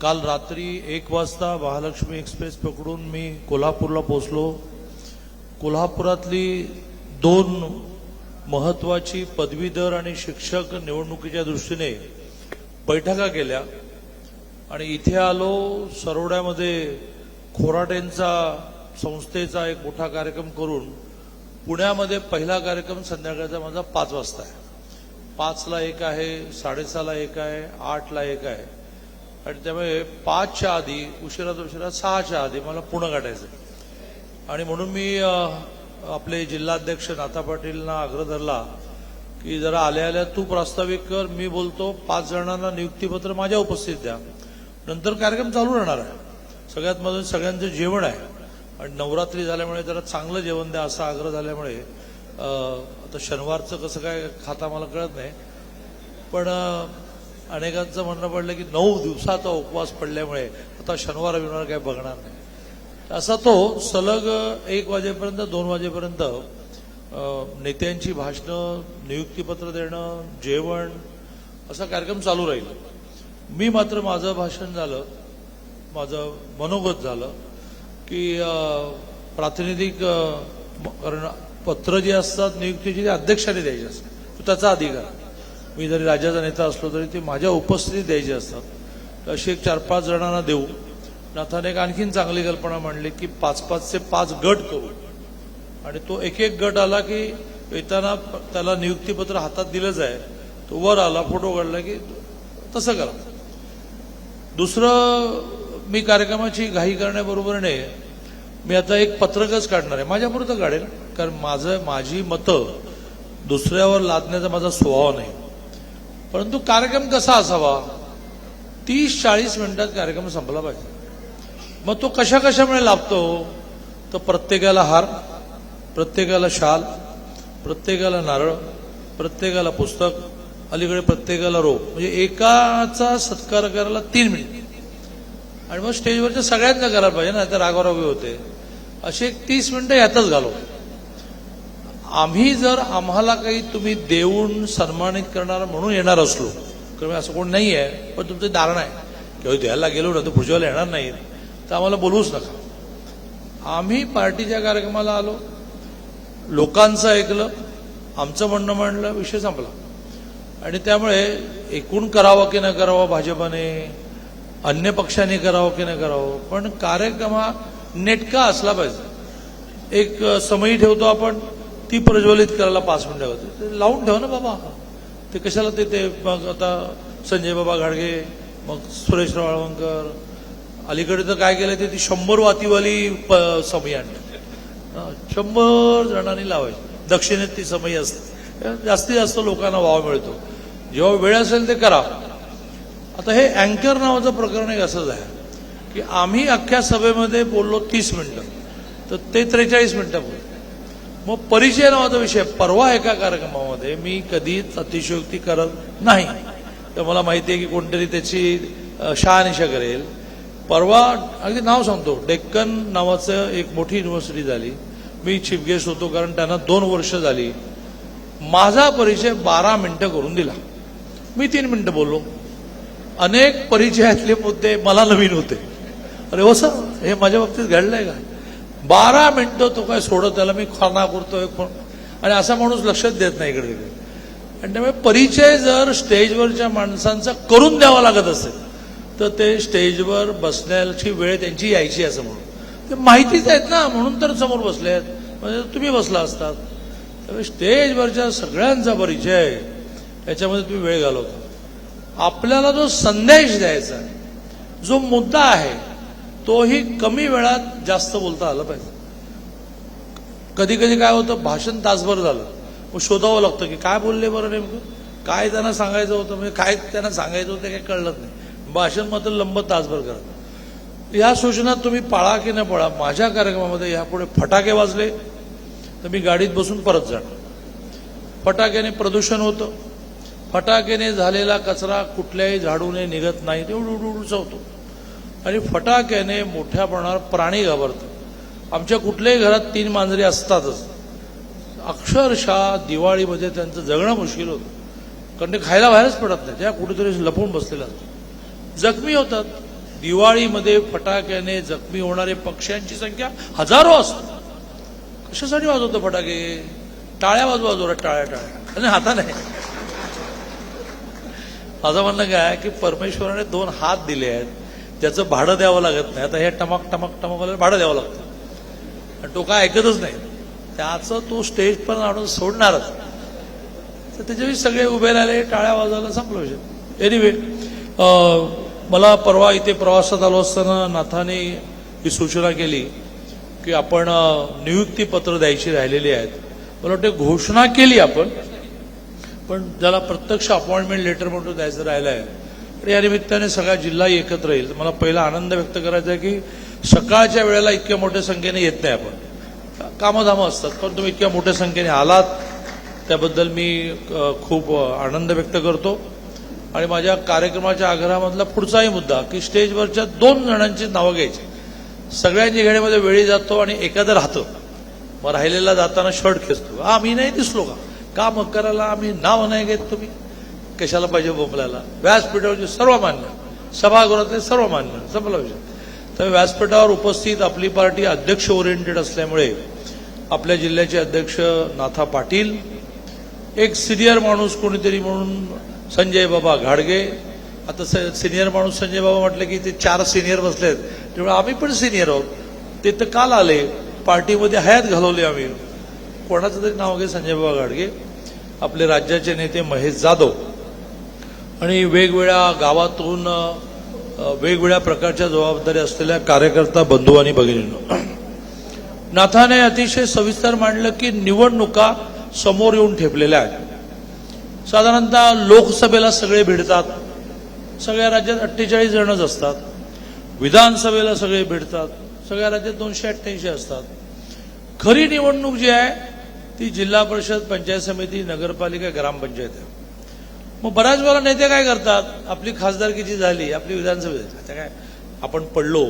काल रात्री 1 वाजता महालक्ष्मी एक्सप्रेस पकडून मी कोल्हापूरला पोहोचलो। कोल्हापुरातली 2 महत्वाची पदवीधर आणि शिक्षक निवडणुकीच्या दृष्टीने बैठका केल्या आणि इथे आलो। सरोड्यामध्ये खोराटेंचा संस्थेचा एक मोठा कार्यक्रम करून पुण्यामध्ये पहिला कार्यक्रम संध्याकाळचा माझा 5 वाजता आहे। 5 ला एक आहे, 6:30 ला एक आहे, 8 ला एक आहे आणि त्यामुळे 5 च्या आधी उशिरात उशिरा 6 च्या आधी मला पुणे गाठायचं आणि म्हणून मी आपले जिल्हाध्यक्ष नाथा पाटीलना आग्रह धरला की जरा आल्या आल्या तू प्रास्ताविक कर, मी बोलतो 5 जणांना नियुक्तीपत्र माझ्या उपस्थित द्या, नंतर कार्यक्रम चालू राहणार आहे। सगळ्यात महत्त्वाचं सगळ्यांचं जेवण आहे आणि नवरात्री झाल्यामुळे जरा चांगलं जेवण द्या असा आग्रह झाल्यामुळे आता शनिवारचं कसं काय खाता मला कळत नाही, पण अनेकांचं म्हणणं पडलं की 9 दिवसाचा उपवास पडल्यामुळे आता शनिवार बिनवार काय बघणार नाही, असा तो सलग 1 वाजेपर्यंत 2 वाजेपर्यंत नेत्यांची भाषणं, नियुक्तीपत्र देणं, जेवण असा कार्यक्रम चालू राहील। मी मात्र माझं भाषण झालं, माझं मनोगत झालं की प्रातिनिधिक कारण पत्र जी असतात नियुक्तीची ते अध्यक्षाने द्यायची असतात, त्याचा अधिकार। मी जरी राज्याचा नेता असलो तरी ते माझ्या उपस्थितीत द्यायचे असतात। अशी एक 4-5 जणांना देऊ। नाथाने एक आणखीन चांगली कल्पना मांडली की 5-5 चे 5 गट करू आणि तो एक गट आला की येताना त्याला नियुक्तीपत्र हातात दिलं जाय, तो वर आला, फोटो काढला की तसं करा। दुसरं, मी कार्यक्रमाची घाई करण्याबरोबरने मी आता एक पत्रकच काढणार आहे, माझ्यापुरतं काढेल, कारण माझी मतं दुसऱ्यावर लादण्याचा माझा स्वभाव नाही। परंतु कार्यक्रम कसा असावा, 30-40 मिनिटात कार्यक्रम संपला पाहिजे। मग तो कशामुळे लाभतो, तर प्रत्येकाला हार, प्रत्येकाला शाल, प्रत्येकाला नारळ, प्रत्येकाला पुस्तक, अलीकडे प्रत्येकाला रोप, म्हणजे एकाचा सत्कार करायला 3 मिनिट आणि मग स्टेजवरच्या सगळ्यांना करायला पाहिजे ना, तर रागोरागी होते। असे 30 मिनिटं यातच घालव। आम्ही जर आम्हाला काही तुम्ही देऊन सन्मानित करणार म्हणून येणार असलो, कारण असं कोण नाही आहे, पण तुमचं धारणा आहे किंवा द्यायला गेलो ना तर पुढच्या वेळेला येणार नाहीत, तर आम्हाला बोलवूच नका। आम्ही पार्टीच्या कार्यक्रमाला आलो, लोकांचं ऐकलं, आमचं म्हणणं मांडलं, विषय संपला। आणि त्यामुळे एकूण करावं की न करावं भाजपाने, अन्य पक्षांनी करावं की न करावं, पण कार्यक्रम हा नेटका असला पाहिजे। एक समयी ठेवतो आपण, ती प्रज्वलित करायला 5 मिनिटं होते, लावून ठेव ना बाबा। ते कशाला ते मग आता संजय बाबा घाडगे, मग सुरेश वाळवंकर, अलीकडे तर काय केलं ते 100 वातीवाली समयी आणली, 100 जणांनी लावायची। दक्षिणेत ती समयी असते, जास्तीत जास्त लोकांना वाव मिळतो। जेव्हा वेळ असेल ते करा। आता हे अँकर नावाचं प्रकरण एक असंच आहे की आम्ही अख्ख्या सभेमध्ये बोललो 30 मिनिटं, तर ते 43 मिनिटं बोललो। मग परिचय नावाचा विषय, परवा एका कार्यक्रमामध्ये मी कधीच अतिशयोक्ती करत नाही, तर मला माहिती आहे की कोणतरी त्याची शहानिशा करेल। परवा अगदी नाव सांगतो, डेक्कन नावाचं एक मोठी युनिव्हर्सिटी झाली, मी चीफ गेस्ट होतो, कारण त्यांना 2 वर्ष झाली। माझा परिचय 12 मिनिटं करून दिला, मी 3 मिनिटं बोललो। अनेक परिचयातले मुद्दे मला नवीन होते, अरे हो सर हे माझ्या बाबतीत घडलंय का, 12 मिनिटं तो काय सोडत, त्याला मी खाना करतोय आणि असा माणूस लक्षात देत नाही इकडे तिकडे। आणि त्यामुळे परिचय जर स्टेजवरच्या माणसांचा करून द्यावा लागत असेल तर ते स्टेजवर बसण्याची वेळ त्यांची यायची असं म्हणून, ते माहितीच आहेत ना, म्हणून तर समोर बसले आहेत, म्हणजे तुम्ही बसला असतात। त्यामुळे स्टेजवरच्या सगळ्यांचा परिचय याच्यामध्ये तुम्ही वेळ घालवता। आपल्याला जो संदेश द्यायचा, जो मुद्दा आहे, तोही कमी वेळात जास्त बोलता आलं पाहिजे। कधी कधी काय होतं, भाषण तासभर झालं, मग शोधावं लागतं की काय बोलले बरं, नेमकं काय त्यांना सांगायचं होतं, म्हणजे काय त्यांना सांगायचं होतं काही कळलंच नाही, भाषण मात्र लंब तासभर करा। या सूचना तुम्ही पाळा की न पाळा, माझ्या कार्यक्रमामध्ये यापुढे फटाके वाजले तर मी गाडीत बसून परत जाणार। फटाक्याने प्रदूषण होतं, फटाक्याने झालेला कचरा कुठल्याही झाडूने निघत नाही, ते उडूचा होतो आणि फटाक्याने मोठ्या प्रमाणावर प्राणी घाबरतात। आमच्या कुठल्याही घरात 3 मांजरी असतातच, अक्षरशः दिवाळीमध्ये त्यांचं जगणं मुश्किल होतं, कारण ते खायला बाहेरच पडत नाही, त्या कुठेतरी लपून बसलेल्या असतात, जखमी होतात। दिवाळीमध्ये फटाक्याने जखमी होणारे पक्ष्यांची संख्या हजारो असते. कशासाठी वाजवतो फटाके? टाळ्या वाजवा जोरात, टाळ्या टाळ्या आणि हाता नाही. माझं म्हणणं काय की परमेश्वराने 2 हात दिले आहेत, त्याचं भाडं द्यावं लागत नाही. आता हे टमक टमक टमक भाडं द्यावं लागतं आणि तो काय ऐकतच नाही. त्याचं तो स्टेज पण आणून सोडणारच. तर त्याच्यावेळी सगळे उभे राहिले, टाळ्या वाजवायला, संपलं विषय. एनिवे, मला परवा इथे प्रवासात आलो असताना नाथाने ही सूचना केली की आपण नियुक्तीपत्र द्यायची राहिलेली आहेत. मला वाटते घोषणा केली आपण, पण ज्याला प्रत्यक्ष अपॉइंटमेंट लेटर म्हणून द्यायचं राहिलं आहे. आणि या निमित्ताने सगळा जिल्हाही एकत्र येईल. मला पहिला आनंद व्यक्त करायचा आहे की सकाळच्या वेळेला इतक्या मोठ्या संख्येने येत नाही आपण, कामधामं असतात, पण तुम्ही इतक्या मोठ्या संख्येने आलात त्याबद्दल मी खूप आनंद व्यक्त करतो. आणि माझ्या कार्यक्रमाच्या आग्रहामधला पुढचाही मुद्दा की स्टेजवरच्या 2 जणांची नावं घ्यायची. सगळ्यांची घेण्यामध्ये वेळी जातो आणि एखादं राहतं, मग राहिलेला जाताना शर्ट खेचतो. मी नाही दिसलो का मग करायला आम्ही नाव नाही घेत, तुम्ही कशाला पाहिजे बोंबलायला? व्यासपीठावरचे सर्व मान्य, सभागृहातले सर्व मान्य, संपला विषय. तर व्यासपीठावर उपस्थित आपली पार्टी अध्यक्ष ओरिएंटेड असल्यामुळे आपल्या जिल्ह्याचे अध्यक्ष नाथा पाटील, एक सिनियर माणूस कोणीतरी म्हणून संजय बाबा घाडगे. आता सिनियर माणूस संजय बाबा म्हटलं की ते 4 सिनियर बसलेत, त्यामुळे आम्ही पण सिनियर आहोत. ते तर काल आले, पार्टीमध्ये हयात घालवली आम्ही. कोणाचं तरी नाव घे, संजय बाबा घाडगे. आपले राज्याचे नेते महेश जाधव आणि वेगवेगळ्या गावातून वेगवेगळ्या प्रकारच्या जबाबदारी असलेल्या कार्यकर्ता बंधू आणि भगिनींनो, नाथाने अतिशय सविस्तर मांडलं की निवडणुका समोर येऊन ठेपलेल्या आहेत. साधारणतः लोकसभेला सगळे भिडतात, सगळ्या राज्यात 48 जणच असतात. विधानसभेला सगळे भिडतात, सगळ्या राज्यात 288 असतात. खरी निवडणूक जी आहे ती जिल्हा परिषद, पंचायत समिती, नगरपालिका, ग्रामपंचायत आहे. मग बऱ्याच वेळा नेते काय करतात, आपली खासदारकीची झाली, आपली विधानसभेची, आता काय आपण पडलो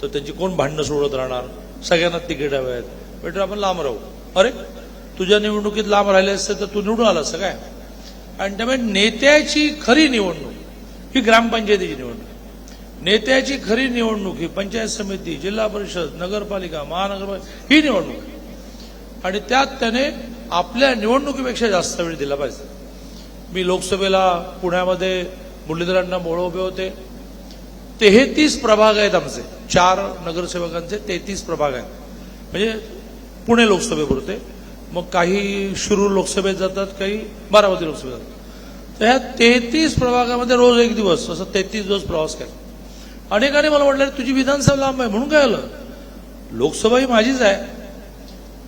तर त्यांची कोण भांडणं सोडत राहणार? सगळ्यांना तिकीट हवे आहेत, बेटर आपण लांब राहू. अरे तुझ्या निवडणुकीत लांब राहिले असते तर तू निवडून आला असं काय? आणि त्यामुळे नेत्याची खरी निवडणूक ही ग्रामपंचायतीची निवडणूक. नेत्याची खरी निवडणूक ही पंचायत समिती, जिल्हा परिषद, नगरपालिका, महानगरपालिका ही निवडणूक आहे. आणि त्यात त्याने आपल्या निवडणुकीपेक्षा जास्त वेळ दिला पाहिजे. मी लोकसभेला पुण्यामध्ये मुरलीधरांना मोळ उभे होते. 33 प्रभाग आहेत आमचे, 4 नगरसेवकांचे 33 प्रभाग आहेत, म्हणजे पुणे लोकसभेपुरते. मग काही शिरूर लोकसभेत जातात, काही बारामती लोकसभेत जातात. तर ह्या 33 प्रभागामध्ये रोज 1 दिवस असं 33 दिवस प्रवास केला. अनेकांनी मला म्हटलं तुझी विधानसभा लांब आहे म्हणून काय आलं? लोकसभा ही माझीच आहे.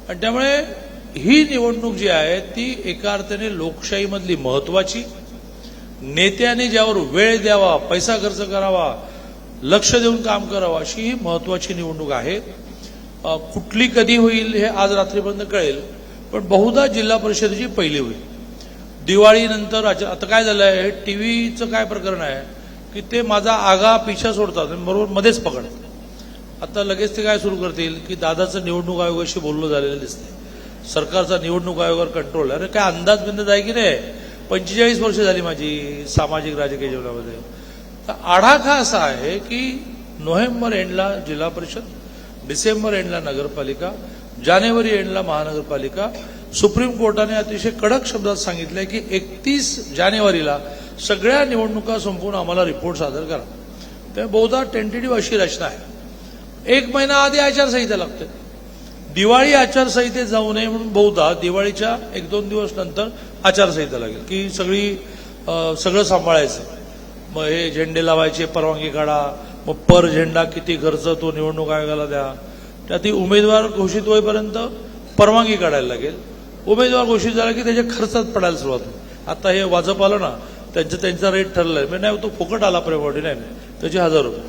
आणि त्यामुळे ही निवडणूक जी आहे ती एका अर्थाने लोकशाहीमधली महत्वाची, नेत्याने ज्यावर वेळ द्यावा, पैसा खर्च करावा, लक्ष देऊन काम करावं, अशी ही महत्वाची निवडणूक आहे. कुठली कधी होईल हे आज रात्रीपर्यंत कळेल, पण बहुधा जिल्हा परिषदेची पहिली होईल. दिवाळीनंतर आता काय झालं आहे, टीव्हीचं काय प्रकरण आहे की ते माझा आगा पिछा सोडतात आणि बरोबर मध्येच पकडतात. आता लगेच ते काय सुरू करतील की दादाचं निवडणूक आयोगाशी बोलणं झालेलं दिसतंय, सरकारचा निवडणूक आयोगावर कंट्रोल आहे. अरे काय अंदाज बिंदाज आहे की नाही? 45 वर्ष झाली माझी सामाजिक राजकीय जीवनामध्ये. तर आढावा असा आहे की नोव्हेंबर एंडला जिल्हा परिषद, डिसेंबर एंडला नगरपालिका, जानेवारी एंडला महानगरपालिका. सुप्रीम कोर्टाने अतिशय कडक शब्दात सांगितलंय की 31 जानेवारीला सगळ्या निवडणुका संपवून आम्हाला रिपोर्ट सादर करा. त्यामुळे बहुधा टेंटेटिव्ह अशी रचना आहे. 1 महिना आधी आचारसंहिता लागते. दिवाळी आचारसंहितेत जाऊ नये म्हणून बहुधा दिवाळीच्या 1-2 दिवस नंतर आचारसंहिता लागेल की सगळं सांभाळायचं. मग हे झेंडे लावायचे परवानगी काढा, मग पर झेंडा किती खर्च तो निवडणूक आयोगाला द्या. त्यात उमेदवार घोषित होईपर्यंत परवानगी काढायला लागेल. उमेदवार घोषित झाला की त्याच्या खर्चात पडायला सुरुवात होईल. आता हे वाजप आलं ना, त्यांचा रेट ठरलाय, म्हणजे नाही तो फुकट आला प्रेमॉडी नाही, त्याचे 1000 रुपये.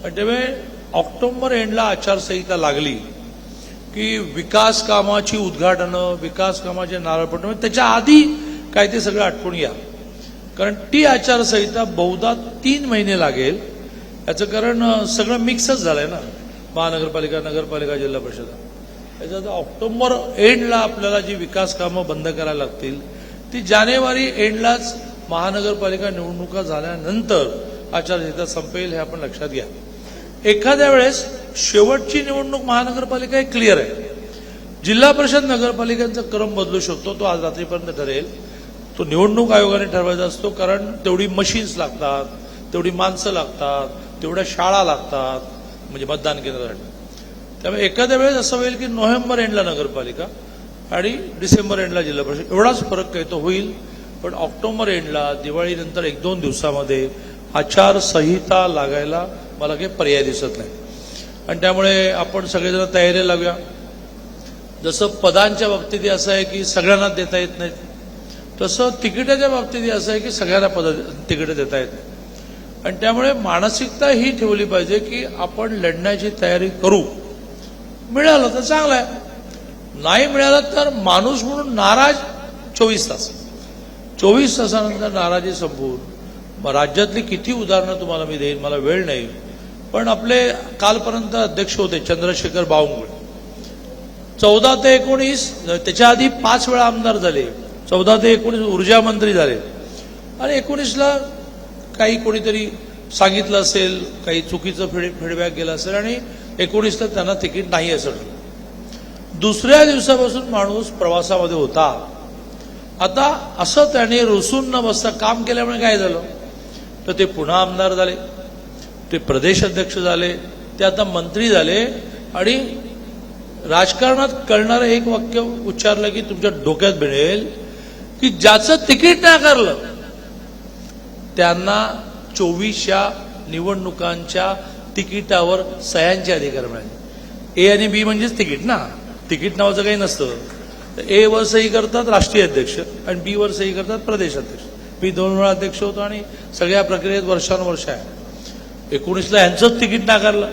आणि त्यामुळे ऑक्टोबर एंडला आचारसंहिता लागली की विकास कामाची उद्घाटनं, विकास कामाचे नारळ पडणं, त्याच्या आधी काय ते सगळं आटपून या. कारण ती आचारसंहिता बहुधा 3 महिने लागेल. याचं कारण सगळं मिक्सच झालंय ना, महानगरपालिका, नगरपालिका, जिल्हा परिषद. त्याच्यात ऑक्टोबर एंडला आपल्याला जी विकास कामं बंद करायला लागतील ती जानेवारी एंडलाच महानगरपालिका निवडणुका झाल्यानंतर आचारसंहिता संपेल हे आपण लक्षात घ्या. एखाद्या वेळेस शेवटची निवडणूक महानगरपालिका हे क्लिअर आहे. जिल्हा परिषद नगरपालिकांचा क्रम बदलू शकतो, तो आज रात्रीपर्यंत ठरेल. तो निवडणूक आयोगाने ठरवायचा असतो, कारण तेवढी मशीन्स लागतात, तेवढी माणसं लागतात, तेवढ्या शाळा लागतात म्हणजे मतदान केंद्रासाठी. त्यामुळे एखाद्या वेळेस असं होईल की नोव्हेंबर एंडला नगरपालिका आणि डिसेंबर एंडला जिल्हा परिषद, एवढाच फरक काही तो होईल. पण ऑक्टोबर एंडला दिवाळीनंतर 1-2 दिवसामध्ये आचारसंहिता लागायला मला काही पर्याय दिसत नाही. आणि त्यामुळे आपण सगळेजण तयारी लावूया. जसं पदांच्या बाबतीत असं आहे की सगळ्यांना देता येत नाहीत, तसं तिकिटाच्या बाबतीत असं आहे की सगळ्यांना तिकीट देता येत नाही. आणि त्यामुळे मानसिकता ही ठेवली पाहिजे की आपण लढण्याची तयारी करू. मिळालं तर चांगलं आहे, नाही मिळालं तर माणूस म्हणून नाराज 24 तास. 24 तासानंतर नाराजी संपवून राज्यातली किती उदाहरणं तुम्हाला मी देईन, मला वेळ नाही. पण आपले कालपर्यंत अध्यक्ष होते चंद्रशेखर बावनकुळे, 14 ते 19, त्याच्या आधी 5 वेळा आमदार झाले, 14 ते 19 ऊर्जा मंत्री झाले. आणि 19ला काही कोणीतरी सांगितलं असेल, काही चुकीचं फीडबॅक गेला असेल आणि 19ला त्यांना तिकीट नाही असं ठरलं. दुसऱ्या दिवसापासून माणूस प्रवासामध्ये होता. आता असं त्याने रुसून न बसता काम केल्यामुळे काय झालं, तर ते पुन्हा आमदार झाले, ते प्रदेश अध्यक्ष झाले, ते आता मंत्री झाले. आणि राजकारणात कळणारं एक वाक्य उच्चारलं की तुमच्या डोक्यात भिडेल की ज्याचं तिकीट नाकारलं त्यांना 24 निवडणुकांच्या तिकिटावर सह्यांचे अधिकार मिळाले. ए आणि बी म्हणजेच तिकीट ना, तिकीट नावाचं काही नसतं. ए वर सही करतात राष्ट्रीय अध्यक्ष आणि बी वर सही करतात प्रदेश अध्यक्ष. मी 2 वेळा अध्यक्ष होतो आणि सगळ्या प्रक्रियेत वर्षानुवर्ष आहे. 19ला यांचंच तिकीट नाकारलं,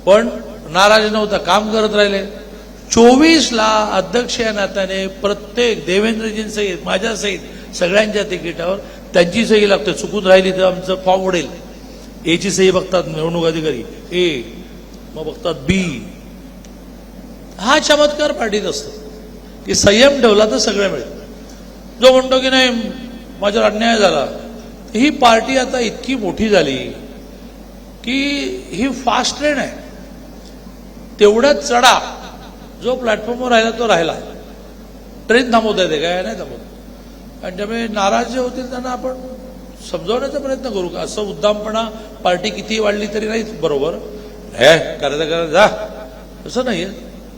पण नाराज नव्हता, काम करत राहिले. 24ला अध्यक्ष या नात्याने प्रत्येक देवेंद्रजींसहित माझ्यासहित सगळ्यांच्या तिकिटावर त्यांची सही लागते. चुकून राहिली तर आमचं फॉर्म उडेल. एची सही बघतात निवडणूक अधिकारी, ए मग बघतात बी. हा चमत्कार पार्टीत असतो की संयम ठेवला तर सगळं मिळेल. जो म्हणतो की नाही माझ्यावर अन्याय झाला, ही पार्टी आता इतकी मोठी झाली की ही फास्ट ट्रेन आहे. तेवढ्याच चढा, जो प्लॅटफॉर्मवर राहिला तो राहिला. ट्रेन थांबवता येते काय, नाही थांबवत. आणि त्यामुळे नाराज जे होतील त्यांना आपण समजवण्याचा प्रयत्न करू. का असं उद्दामपणा पार्टी किती वाढली तरी नाही बरोबर, हे करायचं जा असं नाही.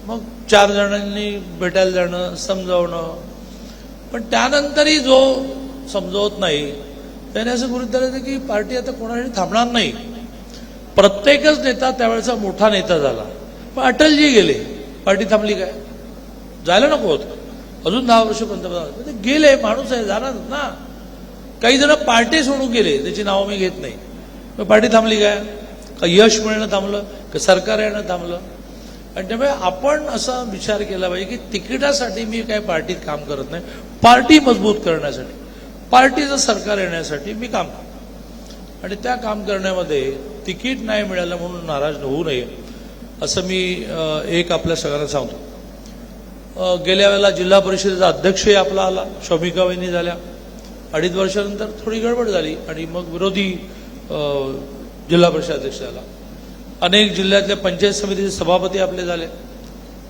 मग 4 जणांनी भेटायला जाणं, समजावणं. पण त्यानंतरही जो समजवत नाही त्याने असं गृहीत धरायचं की पार्टी आता कोणासाठी थांबणार नाही. प्रत्येकच नेता त्यावेळेचा मोठा नेता झाला. पण अटलजी गेले, पार्टी थांबली काय? जायला नको होतं. अजून 10 वर्ष पंतप्रधान ते गेले, माणूस आहे, जाणार ना. काही जण पार्टी सोडून गेले, त्याची नावं मी घेत नाही. मग पार्टी थांबली काय? का यश मिळणं थांबलं, का सरकार येणं थांबलं? आणि त्यामुळे आपण असा विचार केला पाहिजे की तिकिटासाठी मी काय पार्टीत काम करत नाही, पार्टी मजबूत करण्यासाठी, पार्टीचं सरकार येण्यासाठी मी काम करतो. आणि त्या काम करण्यामध्ये तिकीट नाही मिळालं म्हणून नाराज होऊ नये असं मी एक आपल्या सगळ्यांना सांगतो. गेल्या वेळेला जिल्हा परिषदेचा अध्यक्षही आपला आला, शौमिका वहिनी झाल्या. 2.5 वर्षानंतर थोडी गडबड झाली आणि मग विरोधी जिल्हा परिषद अध्यक्ष झाला. अनेक जिल्ह्यातल्या पंचायत समितीचे सभापती आपले झाले.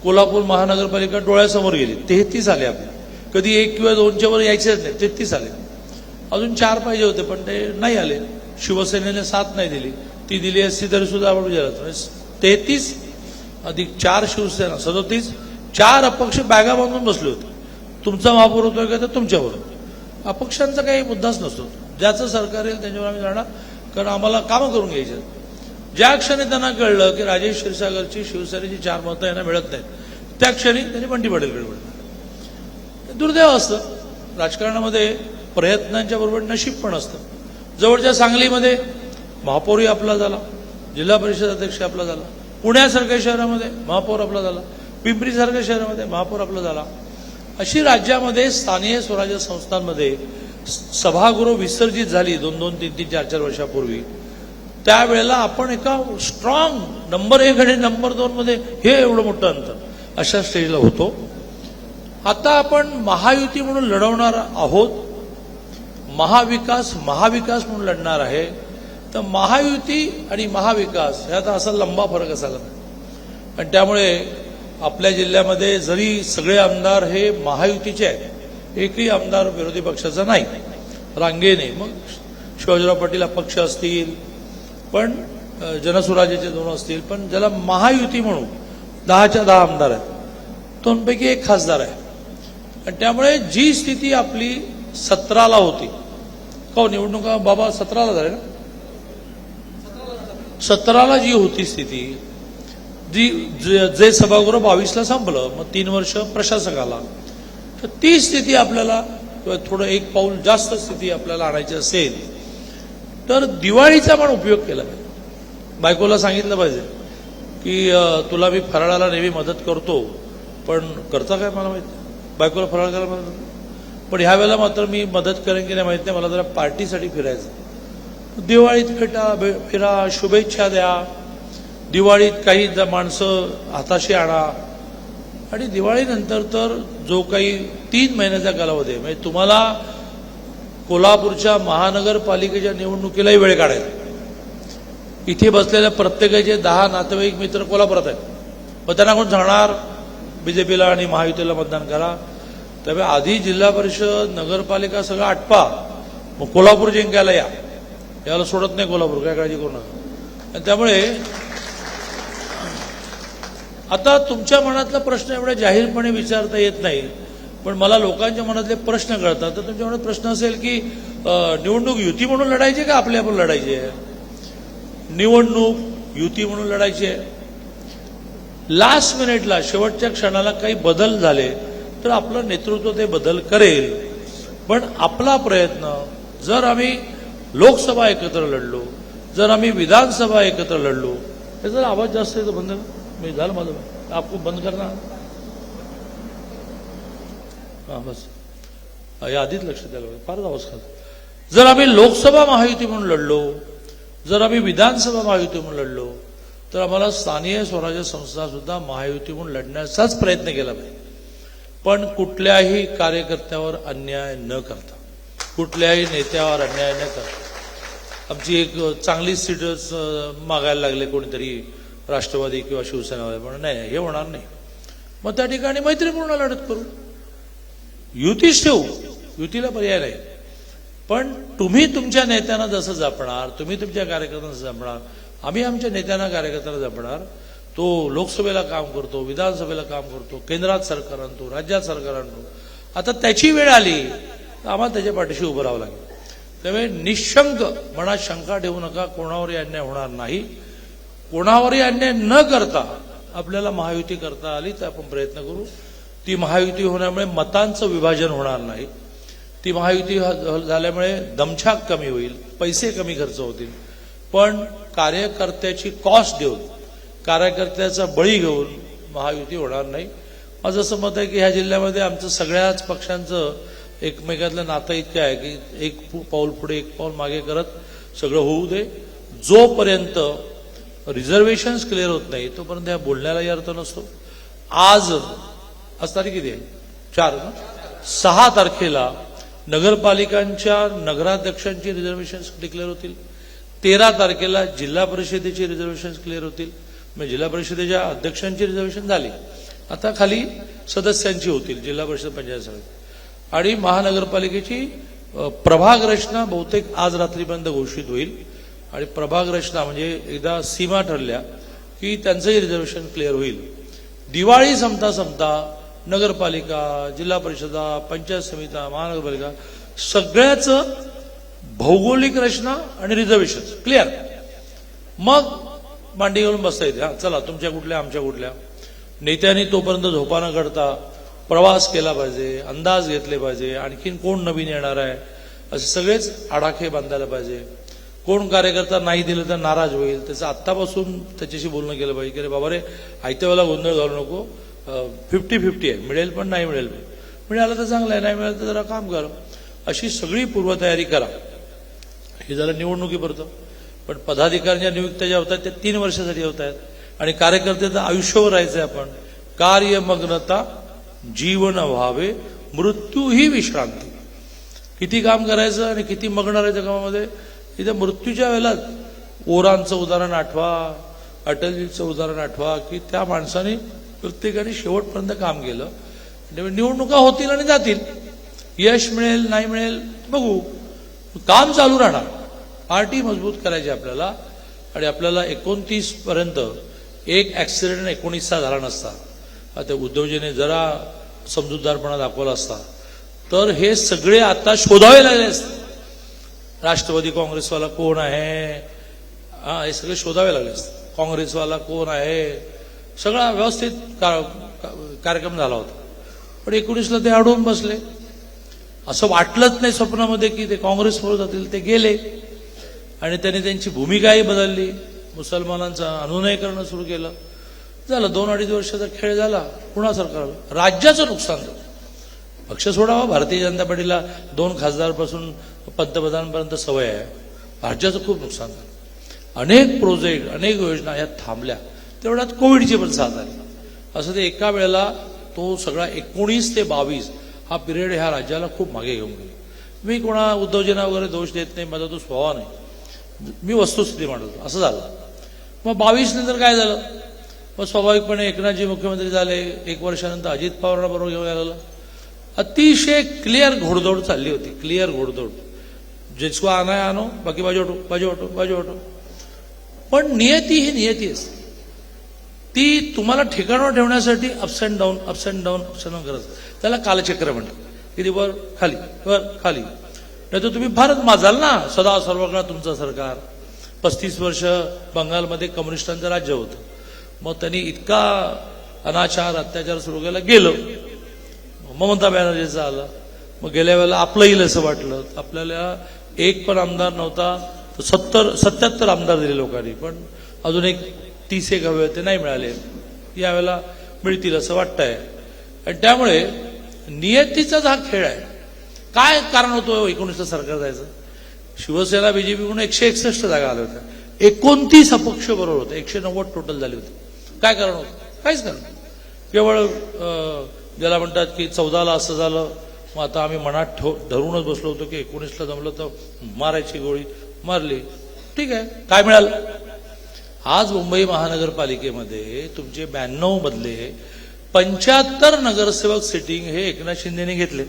कोल्हापूर महानगरपालिका डोळ्यासमोर गेली, 33 आले आपले. कधी 1 किंवा 2च्या वर यायचेच नाही, 33 आले. अजून 4 पाहिजे होते पण ते नाही आले. शिवसेनेने 7 नाही दिली, ती दिली असती तरी सुद्धा आपण विचारत. 33 अधिक 4 शिवसेना 37, 4 अपक्ष बॅगा बांधून बसले होते. तुमचा महापौर होतोय का तर तुमच्यावर. अपक्षांचा काही मुद्दाच नसतो. ज्याचं सरकार येईल त्याच्यावर आम्ही जाणार, कारण आम्हाला कामं करून घ्यायची. ज्या क्षणी त्यांना कळलं की राजेश क्षीरसागरची शिवसेनेची 4 मतं यांना मिळत नाहीत, त्या क्षणी त्यांनी बंटी पाटीलकडे वळलं. दुर्दैव असतं राजकारणामध्ये, प्रयत्नांच्या बरोबर नशीब पण असतं. जवळच्या सांगलीमध्ये महापौरही आपला झाला, जिल्हा परिषद अध्यक्ष आपला झाला. पुण्यासारख्या शहरामध्ये महापौर आपला झाला, पिंपरीसारख्या शहरामध्ये महापौर आपला झाला. अशी राज्यामध्ये स्थानिक स्वराज्य संस्थांमध्ये सभागृह विसर्जित झाली 2-2, 3-3, 4-4 वर्षापूर्वी. त्यावेळेला आपण एका स्ट्रॉंग नंबर 1 आणि नंबर 2 मध्ये हे एवढं मोठं अंतर अशा स्टेजला होतो. आता आपण महायुती म्हणून लढवणार आहोत, महाविकास म्हणून लढणार आहे. तर महायुती आणि महाविकास ह्यात असा लंबा फरक असायला नाही. आणि त्यामुळे आपल्या जिल्ह्यामध्ये जरी सगळे आमदार हे महायुतीचे आहेत, एकही आमदार विरोधी पक्षाचा नाही रांगेने. मग शिवाजीराव पाटील अपक्ष असतील, पण जनसुराज्याचे 2 असतील, पण ज्याला महायुती म्हणून 10च्या 10 आमदार आहेत, दोनपैकी एक खासदार आहे. आणि त्यामुळे जी स्थिती आपली 17ला होती, का निवडणुका बाबा 17ला झाल्या ना, 17ला जी होती स्थिती, जे सभागृह 22ला संपलं, मग 3 वर्ष प्रशासकाला, तर ती स्थिती आपल्याला थोडं एक पाऊल जास्त स्थिती आपल्याला आणायची असेल तर दिवाळीचा पण उपयोग केला पाहिजे. बायकोला सांगितलं पाहिजे की तुला मी फराळाला नेहमी मदत करतो, पण करता काय मला माहिती, बायकोला फराळ करायला मदत करतो, पण ह्या वेळेला मात्र मी मदत करेन की नाही माहित नाही, मला जरा पार्टीसाठी फिरायचं. दिवाळीत फिरा, शुभेच्छा द्या, दिवाळीत काही माणसं हाताशी आणा. आणि दिवाळीनंतर तर जो काही 3 महिन्याचा कालावधी आहे, म्हणजे तुम्हाला कोल्हापूरच्या महानगरपालिकेच्या निवडणुकीलाही वेळ काढायचा. इथे बसलेल्या प्रत्येकाचे 10 नातेवाईक मित्र कोल्हापुरात आहेत, मग त्यांना कोण सांगणार बीजेपीला आणि महायुतीला मतदान करा. त्यामुळे आधी जिल्हा परिषद नगरपालिका सगळं आटपा, मग कोल्हापूर जिंकायला याला सोडत नाही कोल्हापूर, काय काळजी करू नका. आणि त्यामुळे आता तुमच्या मनातला प्रश्न एवढा जाहीरपणे विचारता येत नाही, पण मला लोकांच्या मनातले प्रश्न कळतात. तर तुमच्या मनात प्रश्न असेल की निवडणूक युती म्हणून लढायची का आपल्या आपण लढायची आहे? निवडणूक युती म्हणून लढायची आहे. लास्ट मिनिटला, शेवटच्या क्षणाला काही बदल झाले तर आपलं नेतृत्व ते बदल करेल. पण आपला प्रयत्न, जर आम्ही लोकसभा एकत्र लढलो, जर आम्ही विधानसभा एकत्र लढलो, हे जर आवाज जास्त आहे तर बंद मी झालं माझं, आपको बंद करना. हां बस, या आधीच लक्ष द्यायला पाहिजे, फारच आवाज खात. जर आम्ही लोकसभा महायुती म्हणून लढलो, जर आम्ही विधानसभा महायुती म्हणून लढलो, तर आम्हाला स्थानिक स्वराज्य संस्था सुद्धा महायुती म्हणून लढण्याचाच प्रयत्न केला पाहिजे. पण कुठल्याही कार्यकर्त्यावर अन्याय न करता, कुठल्याही नेत्यावर अन्याय न करता. आमची एक चांगली सीटच मागायला लागले कोणीतरी, राष्ट्रवादी किंवा शिवसेनावाले, पण नाही हे होणार नाही. मग त्या ठिकाणी मैत्रीपूर्ण लढत करू, युतीच ठेवू, युतीला पर्याय नाही. पण तुम्ही तुमच्या नेत्यांना जसं जपणार, तुम्ही तुमच्या कार्यकर्त्यांना जसं जपणार, आम्ही आमच्या नेत्यांना कार्यकर्त्यांना जपणार. तो लोकसभेला काम करतो, विधानसभेला काम करतो, केंद्रात सरकार आणतो, राज्यात सरकार आणतो. आता त्याची वेळ आली तर आम्हाला त्याच्या पाठीशी उभं राहावं लागेल. त्यामुळे निशंक मनात शंका ठेवू नका, कोणावरही अन्याय होणार नाही. कोणावरही अन्याय न करता आपल्याला महायुती करता आली तर आपण प्रयत्न करू. ती महायुती होण्यामुळे मतांचं विभाजन होणार नाही. ती महायुती झाल्यामुळे दमछाक कमी होईल, पैसे कमी खर्च होतील, पण कार्यकर्त्याची कॉस्ट देऊन, कार्यकर्त्याचा बळी घेऊन महायुती होणार नाही. माझं असं मत आहे की ह्या जिल्ह्यामध्ये आमचं सगळ्याच पक्षांचं एकमेकातलं नातं इतकं आहे की एक पाऊल पुढे एक पाऊल मागे करत सगळं होऊ दे. जोपर्यंत रिझर्वेशन्स क्लिअर होत नाही तोपर्यंत ह्या बोलण्यालाही अर्थ नसतो. आज तारीख किती आहे? 4 ना? 6 तारखेला नगरपालिकांच्या नगराध्यक्षांची रिझर्वेशन्स डिक्लेअर होतील. 13 तारखेला जिल्हा परिषदेची रिझर्वेशन्स क्लिअर होतील. म्हणजे जिल्हा परिषदेच्या अध्यक्षांची रिझर्वेशन झाली, आता खाली सदस्यांची होतील, जिल्हा परिषद पंचायत समिती. आणि महानगरपालिकेची प्रभाग रचना बहुतेक आज रात्रीपर्यंत घोषित होईल. आणि प्रभाग रचना म्हणजे एकदा सीमा ठरल्या की त्यांचंही रिझर्वेशन क्लिअर होईल. दिवाळी संपता संपता नगरपालिका, जिल्हा परिषदा, पंचायत समित्या, महानगरपालिका सगळ्याचं भौगोलिक रचना आणि रिझर्वेशन क्लिअर. मग मांडी घालून बसता येते. हा चला, तुमच्या कुठल्या आमच्या कुठल्या. नेत्यांनी तोपर्यंत झोपा न करता प्रवास केला पाहिजे, अंदाज घेतले पाहिजे, आणखीन कोण नवीन येणार आहे असे सगळेच आडाखे बांधायला पाहिजे. कोण कार्यकर्ता नाही दिलं तर नाराज होईल, त्याचं आत्तापासून त्याच्याशी बोलणं केलं पाहिजे की अरे बाबा रे, आयत्या वेळेला गोंधळ घालू नको, 50-50 आहे, मिळेल पण नाही मिळेल पण, मिळालं तर चांगलं आहे, नाही मिळालं तर जरा काम कर, अशी सगळी पूर्वतयारी करा. हे झालं निवडणुकीपुरतं. पण पदाधिकाऱ्यांच्या नियुक्त्या ज्या होतात त्या 3 वर्षासाठी होत आहेत. आणि कार्यकर्त्याचं आयुष्यभर राहायचंय आपण. कार्यमग्नता जीवन व्हावे, मृत्यू ही विश्रांती. किती काम करायचं आणि किती मग्न राहायचं कामामध्ये, इथे मृत्यूच्या वेळेला ओरांचं उदाहरण आठवा, अटलजीचं उदाहरण आठवा, की त्या माणसाने प्रत्येकाने शेवटपर्यंत काम केलं. निवडणुका होतील आणि जातील, यश मिळेल नाही मिळेल बघू, काम चालू राहणार. पार्टी मजबूत करायची आपल्याला. आणि आपल्याला 29 पर्यंत एक ऍक्सिडेंट 19चा झाला नसता, आता उद्धवजीने जरा समजूतदारपणा दाखवला असता तर हे सगळे आता शोधावे लागले असते. राष्ट्रवादी काँग्रेसवाला कोण आहे, हे सगळे शोधावे लागले असते. काँग्रेसवाला कोण आहे, सगळा व्यवस्थित कार्यक्रम झाला होता. पण 19ला ते अडवून बसले. असं वाटलंच नाही स्वप्नामध्ये की ते काँग्रेसवर जातील. ते गेले आणि त्यांनी त्यांची भूमिकाही बदलली, मुसलमानांचा अनुनय करणं सुरू केलं. झालं 2-2.5 वर्षाचा खेळ झाला. पुन्हा सरकार, राज्याचं नुकसान झालं. पक्ष सोडावा, भारतीय जनता पार्टीला 2 खासदारपासून पंतप्रधानपर्यंत सवय आहे. राज्याचं खूप नुकसान झालं. अनेक प्रोजेक्ट, अनेक योजना यात थांबल्या. तेवढ्यात कोविडची पण साथ आली. असं ते एका वेळेला तो सगळा 19 ते 22 हा पिरियड ह्या राज्याला खूप मागे घेऊन गेला. मी कोणा उद्धवजींना वगैरे दोष देत नाही, माझा तो स्वभाव नाही, मी वस्तुस्थिती मांडतो. असं झालं. मग 22 नंतर काय झालं, मग स्वाभाविकपणे एकनाथजी मुख्यमंत्री झाले. 1 वर्षानंतर अजित पवारांना बरोबर घेऊन आलेलं. अतिशय क्लिअर घोडदौड चालली होती, क्लिअर घोडदौड. जिसको आना है आनो, बाकी बाजू हटो, बाजू हटो, बाजू हटो. पण नियती ही नियती असते. ती तुम्हाला ठिकाणावर ठेवण्यासाठी ups and down, ups and down, ups and down करत. त्याला कालचक्र म्हणतात. किती वर खाली, वर खाली. नाही तर तुम्ही फारच माजाल ना, सदा सर्वकाळ तुमचं सरकार. 35 वर्ष बंगालमध्ये कम्युनिस्टांचं राज्य होतं. मग त्यांनी इतका अनाचार अत्याचार सुरू केला. गेलं ममता बॅनर्जीचं आलं. मग गेल्या वेळेला आपलं येईल असं वाटलं. आपल्याला एक पण आमदार नव्हता, तर 77 आमदार दिले लोकांनी. पण अजून एक 30 हवे ते नाही मिळाले. यावेळेला मिळतील असं वाटतंय. आणि त्यामुळे नियतीचाच हा खेळ आहे. काय कारण होतं 19ला सरकार जायचं? शिवसेना बीजेपी म्हणून 161 जागा आल्या होत्या. 29 अपक्ष बरोबर होते. 190 टोटल झाली होती. काय कारण होतं? काहीच कारण. केवळ ज्याला म्हणतात की 14ला असं झालं, मग आता आम्ही मनात धरूनच बसलो होतो की 19ला जमलं तर मारायची गोळी मारली. ठीक आहे, काय मिळालं? आज मुंबई महानगरपालिकेमध्ये तुमचे 92 मधले 75 नगरसेवक सिटिंग हे एकनाथ शिंदेने घेतले.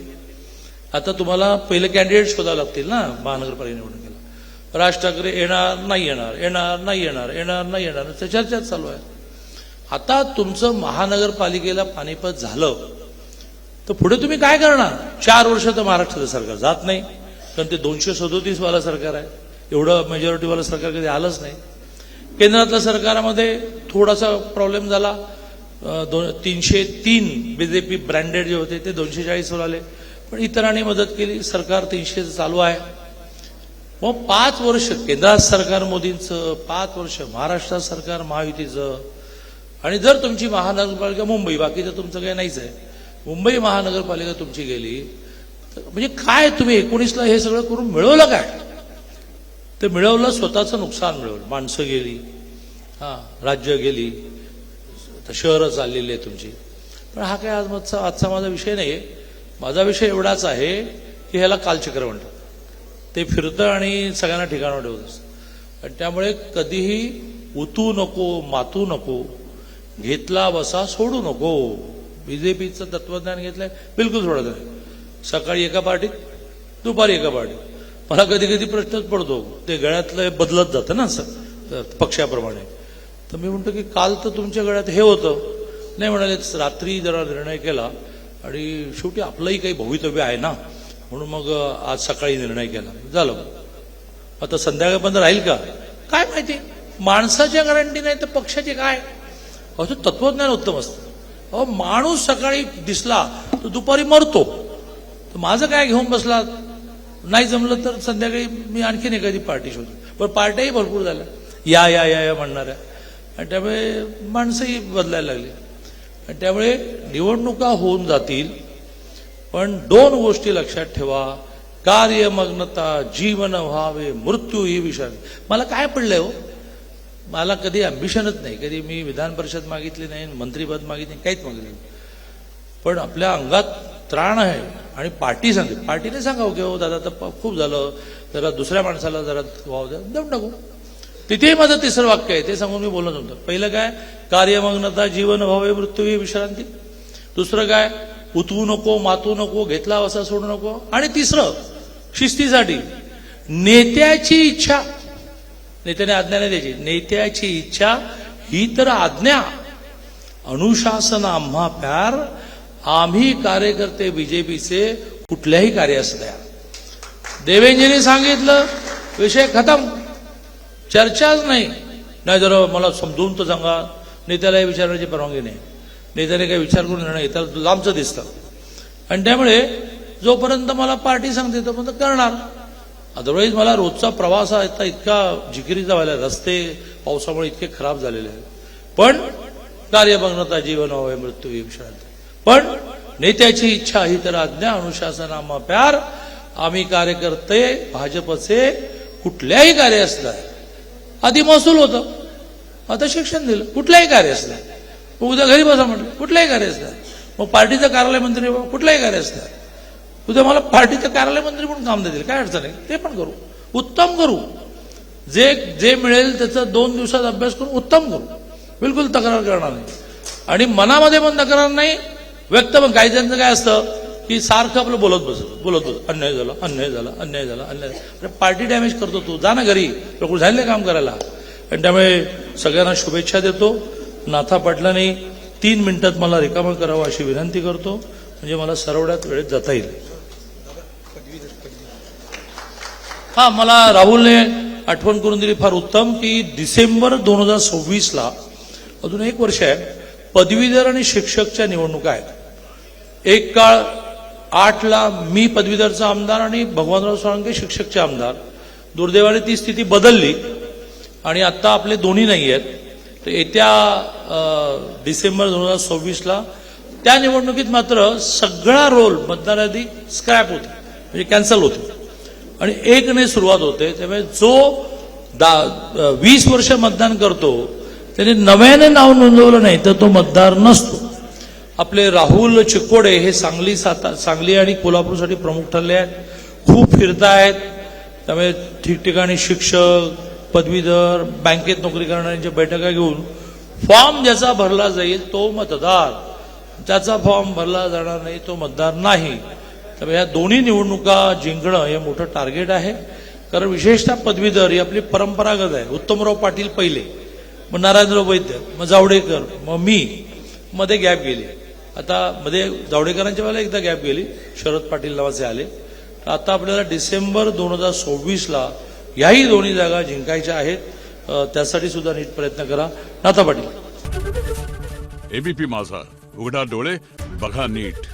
आता तुम्हाला पहिले कॅन्डिडेट शोधावे लागतील ना महानगरपालिका निवडणुकीला. राज ठाकरे येणार नाही येणार, येणार नाही येणार, येणार नाही येणार, चर्चा चालू आहे. आता तुमचं महानगरपालिकेला पानिपत झालं तर पुढे तुम्ही काय करणार? 4 वर्ष तर महाराष्ट्राचं सरकार जात नाही, कारण ते 237 वाला सरकार आहे. एवढं मेजॉरिटीवालं सरकार कधी आलंच नाही. केंद्रातल्या सरकारामध्ये थोडासा प्रॉब्लेम झाला. 303 बीजेपी ब्रँडेड जे होते ते 240 वर आले. पण इतरांनी मदत केली. सरकार 300 चालू आहे. मग 5 वर्ष केंद्रात सरकार मोदींचं, 5 वर्ष महाराष्ट्रात सरकार महायुतीचं. आणि जर तुमची महानगरपालिका मुंबई, बाकीचं तुमचं काही नाहीच आहे, मुंबई महानगरपालिका तुमची गेली तर म्हणजे काय तुम्ही 19ला हे सगळं करून मिळवलं काय? ते मिळवलं स्वतःचं नुकसान मिळवलं. माणसं गेली, राज्य गेली, शहरं चाललेली आहे तुमची. पण हा काय आजचा माझा विषय नाही. माझा विषय एवढाच आहे की ह्याला कालचक्र म्हणतात. ते फिरतं आणि सगळ्यांना ठिकाणावर ठेवत असतं. आणि त्यामुळे कधीही उतू नको, मातू नको, घेतला बसा सोडू नको. बीजेपीचं तत्वज्ञान घेतलंय, बिलकुल सोडत नाही. सकाळी एका पार्टीत, दुपारी एका पार्टीत. मला कधी कधी प्रश्नच पडतो, ते गळ्यातलं बदलत जातं ना पक्षाप्रमाणे. तर मी म्हणतो की काल तर तुमच्या गळ्यात हे होतं, नाही म्हणाले, रात्री जरा निर्णय केला आणि शेवटी आपलंही काही भवितव्य आहे ना, म्हणून मग आज सकाळी निर्णय केला. झालं. आता संध्याकाळपर्यंत राहील का काय माहिती. माणसाच्या गॅरंटी नाही तर पक्षाची काय. असं तत्वज्ञान उत्तम असतं. अहो, माणूस सकाळी दिसला तर दुपारी मरतो. तर माझं काय घेऊन बसला, नाही जमलं तर संध्याकाळी मी आणखीन एखादी पार्टी शोधतो. पण पार्ट्याही भरपूर झाल्या या या या या म्हणणाऱ्या. आणि त्यामुळे माणसंही बदलायला लागली. आणि त्यामुळे निवडणुका होऊन जातील, पण 2 गोष्टी लक्षात ठेवा. कार्यमग्नता, जीवन व्हावे, मृत्यू ही विषय. मला काय पडलंय हो, मला कधी अम्बिशनच नाही. कधी मी विधान परिषद मागितली नाही, मंत्रीपद मागितली नाही, काहीच मागितलं नाही. पण आपल्या अंगात त्राण आहे आणि पार्टी सांगते. पार्टीने सांगावं की हो दादा तर खूप झालं, जरा दुसऱ्या माणसाला जरा वाव द्या, देऊन टाकू. तिथेही माझं तिसरं वाक्य आहे, ते सांगून मी बोलत होतो. पहिलं काय, कार्यमग्नता जीवन व्हावे मृत्यू विश्रांती. दुसरं काय, उतवू नको, मातू नको, घेतला असा सोडू नको. आणि तिसरं, शिस्तीसाठी नेत्याची इच्छा, नेत्याने आज्ञा नाही द्यायची, नेत्याची इच्छा ही तर आज्ञा. अनुशासन आम्हा प्यार, आम्ही कार्यकर्ते बीजेपीचे कुठल्याही कार्यास द्या. देवेंजींनी सांगितलं, विषय खतम, चर्चाच नाही. नाही जरा मला समजून तर सांगा, नेत्यालाही विचारण्याची परवानगी नाही, नेत्याने काही विचार करून निर्णय घेतात, लांबचं दिसतं. आणि त्यामुळे जोपर्यंत मला पार्टी सांगते तोपर्यंत करणार. अदरवाईज मला रोजचा प्रवास आता इतका जिकिरीचा व्हायला, रस्ते पावसामुळे इतके खराब झालेले आहेत. पण कार्यमग्नता जीवन व्हावे मृत्यू विश्रांती. पण नेत्याची इच्छा ही तर आज्ञा, अनुशासन आम्हा प्यार, आम्ही कार्यकर्ते भाजपचे कुठल्याही कार्य असणार. आधी महसूल होतं, आता शिक्षण दिलं, कुठल्याही कार्य असणार. मग उद्या घरी बसा म्हटलं, कुठल्याही कार्य असणार. मग पार्टीचं कार्यालय मंत्री, कुठल्याही कार्य असणार. उद्या मला पार्टीचं कार्यालय मंत्री म्हणून काम देतील, काय अडचण आहे, ते पण करू, उत्तम करू. जे जे मिळेल त्याचा 2 दिवसात अभ्यास करून उत्तम करू, बिलकुल तक्रार करणार नाही. आणि मनामध्ये पण तक्रार नाही व्यक्त. पण काही जणांचं काय असतं की सारखं आपलं बोलत बसत, अन्याय झाला, अन्याय झाला, अन्याय झाला, अन्याय झाला. पार्टी डॅमेज करतो तू, जा ना घरी, लोक झाले काम करायला. आणि त्यामुळे सगळ्यांना शुभेच्छा देतो. नाथा पाटलांनी 3 मिनिटात मला रिकामं करावं अशी विनंती करतो, म्हणजे मला सरवड्यात वेळेत जाता येईल. हा, मला राहुलने आठवण करून दिली, फार उत्तम, की डिसेंबर 2026ला, अजून 1 वर्ष आहे, पदवीधर आणि शिक्षकच्या निवडणुका आहेत. एक काळ 8ला मी पदवीधरचा आमदार आणि भगवानराव सोळंके शिक्षकचे आमदार. दुर्दैवाने ती स्थिती बदलली आणि आता आपले दोन्ही नाही आहेत. तर येत्या डिसेंबर 2026ला त्या निवडणुकीत मात्र सगळा रोल मतदार यादी स्क्रॅप होते, म्हणजे कॅन्सल होते आणि 1ने सुरुवात होते. त्यामुळे जो 20 वर्ष मतदान करतो त्याने नव्याने नाव नोंदवलं नाही तर तो मतदार नसतो. आपले राहुल चिक्कोडे हे सांगली आणि कोल्हापूरसाठी प्रमुख ठरले आहेत, खूप फिरतायत. त्यामुळे ठिकठिकाणी शिक्षक, पदवीधर, बँकेत नोकरी करणाऱ्यांच्या बैठका घेऊन फॉर्म ज्याचा भरला जाईल तो मतदार, ज्याचा फॉर्म भरला जाणार नाही तो मतदार नाही. त्यामुळे या दोन्ही निवडणुका जिंकणं हे मोठं टार्गेट आहे. कारण विशेषतः पदवीधर ही आपली परंपरागत आहे. उत्तमराव पाटील पहिले, मग नारायणराव वैद्य, मग जावडेकर, मग मी, मध्ये गॅप गेली. आता मध्ये जावडेकरांच्या वेळेला एकदा गॅप गेली, शरद पाटील नावाचे आले. आता आपल्याला डिसेंबर 2026ला याही दोन्ही जागा जिंकायच्या आहेत. त्यासाठी सुद्धा नीट प्रयत्न करा. नाथा पाटील. एबीपी माझा, उघडा डोळे बघा नीट.